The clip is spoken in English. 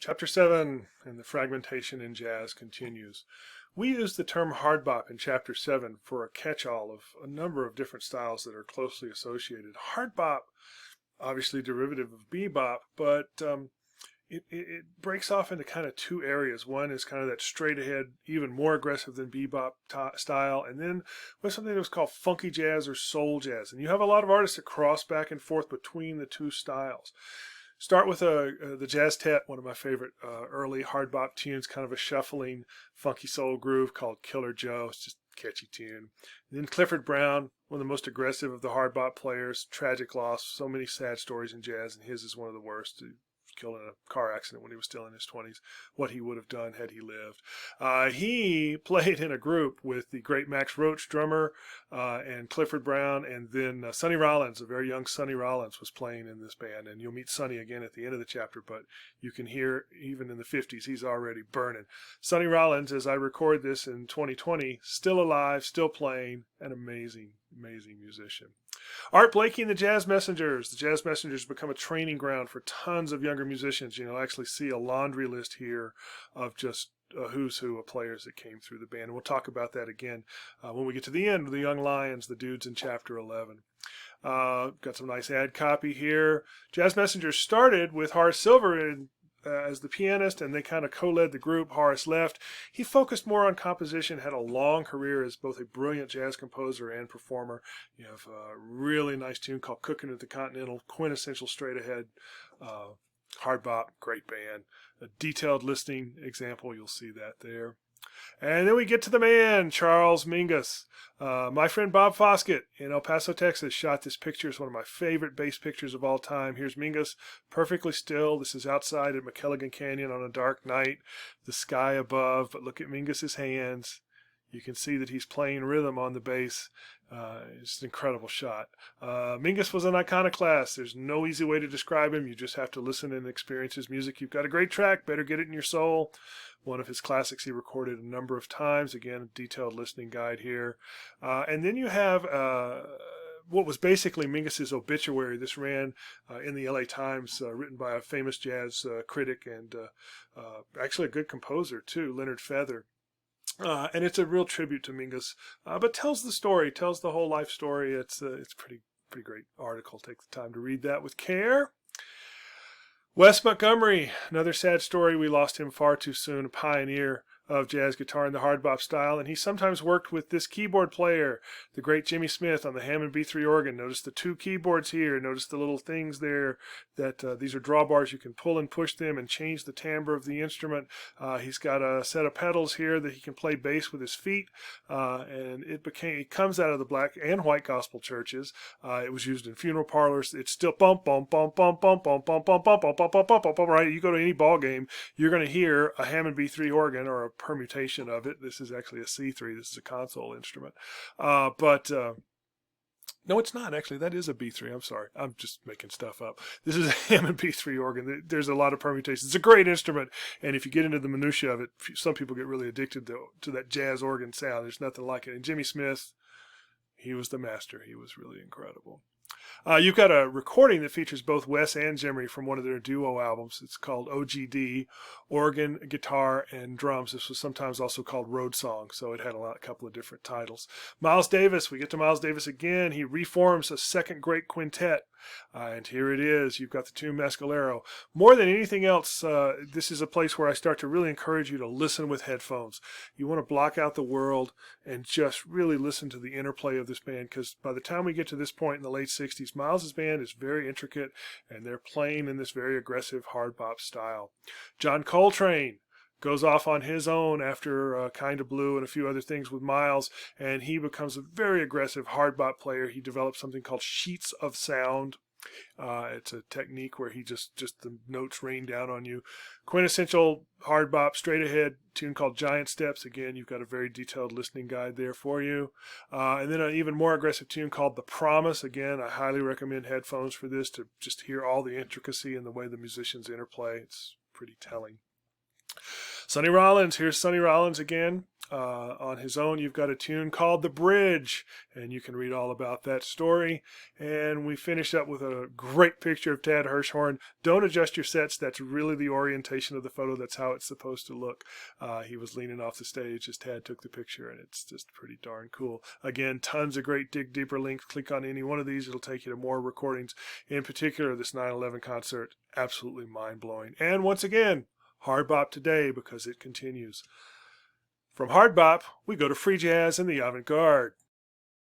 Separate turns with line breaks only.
Chapter 7 and the fragmentation in jazz continues. We use the term hard bop in Chapter 7 for a catch-all of a number of different styles that are closely associated. Hard bop, obviously derivative of bebop, but it breaks off into kind of two areas. One is kind of that straight ahead, even more aggressive than bebop style, and then with something that was called funky jazz or soul jazz. And you have a lot of artists that cross back and forth between the two styles. Start with the Jazz Tet, one of my favorite early hard bop tunes, kind of a shuffling, funky soul groove called Killer Joe. It's just a catchy tune. And then Clifford Brown, one of the most aggressive of the hard bop players, tragic loss, so many sad stories in jazz, and his is one of the worst. He was killed in a car accident when he was still in his 20s. What he would have done had he lived. He played in a group with the great Max Roach, drummer, and Clifford Brown, and then Sonny Rollins, a very young Sonny Rollins, was playing in this band. And you'll meet Sonny again at the end of the chapter, but you can hear even in the 50s, he's already burning. Sonny Rollins, as I record this in 2020, still alive, still playing, an amazing, amazing musician. Art Blakey and the Jazz Messengers. The Jazz Messengers become a training ground for tons of younger musicians. You'll actually see a laundry list here of just a who's who of players that came through the band. And we'll talk about that again when we get to the end of the Young Lions, the dudes in Chapter 11. Got some nice ad copy here. Jazz Messengers started with Horace Silver as the pianist, and they kind of co-led the group. Horace left. He focused more on composition, had a long career as both a brilliant jazz composer and performer. You have a really nice tune called Cooking at the Continental, quintessential straight ahead hard bop, great band. A detailed listening example, you'll see that there. And then we get to the man, Charles Mingus. My friend Bob Foskett in El Paso, Texas, shot this picture. It's one of my favorite bass pictures of all time. Here's Mingus, perfectly still. This is outside at McElligin Canyon on a dark night. The sky above, but look at Mingus's hands. You can see that he's playing rhythm on the bass. It's an incredible shot. Mingus was an iconoclast. There's no easy way to describe him. You just have to listen and experience his music. You've got a great track, Better Get It in Your Soul. One of his classics he recorded a number of times. Again, a detailed listening guide here. And then you have what was basically Mingus's obituary. This ran in the LA Times, written by a famous jazz critic and actually a good composer too, Leonard Feather. And it's a real tribute to Mingus, but tells the story, tells the whole life story. It's a pretty great article. Take the time to read that with care. Wes Montgomery, another sad story. We lost him far too soon, a pioneer of jazz guitar in the hard bop style, and he sometimes worked with this keyboard player, the great Jimmy Smith, on the Hammond B3 organ. Notice the two keyboards here. Notice the little things there that these are drawbars. You can pull and push them and change the timbre of the instrument. He's got a set of pedals here that he can play bass with his feet, and it comes out of the black and white gospel churches. It was used in funeral parlors. It's still bump bump bump bump bump bump bump bump bump bump bump bump bump. Right, you go to any ball game, you're going to hear a Hammond B3 organ or a permutation of it. This is actually a C3. This is a console instrument. No, it's not actually. That is a B3. I'm sorry. I'm just making stuff up. This is a Hammond B3 organ. There's a lot of permutations. It's a great instrument, and if you get into the minutiae of it, some people get really addicted to that jazz organ sound. There's nothing like it. And Jimmy Smith, he was the master. He was really incredible. You've got a recording that features both Wes and Jimmy from one of their duo albums. It's called OGD, Organ, Guitar, and Drums. This was sometimes also called Road Song, so it had a couple of different titles. Miles Davis, we get to Miles Davis again. He reforms a second great quintet, and here it is. You've got the tune Mescalero. More than anything else, this is a place where I start to really encourage you to listen with headphones. You want to block out the world and just really listen to the interplay of this band, because by the time we get to this point in the late 60s, Miles's band is very intricate, and they're playing in this very aggressive hard bop style. John Coltrane goes off on his own after Kind of Blue and a few other things with Miles, and he becomes a very aggressive hard bop player. He develops something called sheets of sound. It's a technique where he just the notes rain down on you. Quintessential hard bop, straight ahead tune called Giant Steps. Again, you've got a very detailed listening guide there for you. And then an even more aggressive tune called The Promise. Again, I highly recommend headphones for this to just hear all the intricacy and the way the musicians interplay. It's pretty telling. Sonny Rollins, here's Sonny Rollins again. On his own, you've got a tune called The Bridge, and you can read all about that story. And we finish up with a great picture of Tad Hirschhorn. Don't adjust your sets. That's really the orientation of the photo. That's how it's supposed to look. He was leaning off the stage as Tad took the picture, and it's just pretty darn cool. Again, tons of great Dig Deeper links. Click on any one of these. It'll take you to more recordings. In particular, this 9/11 concert, absolutely mind-blowing. And once again, Hard Bop today because it continues. From Hard Bop, we go to free jazz and the avant-garde.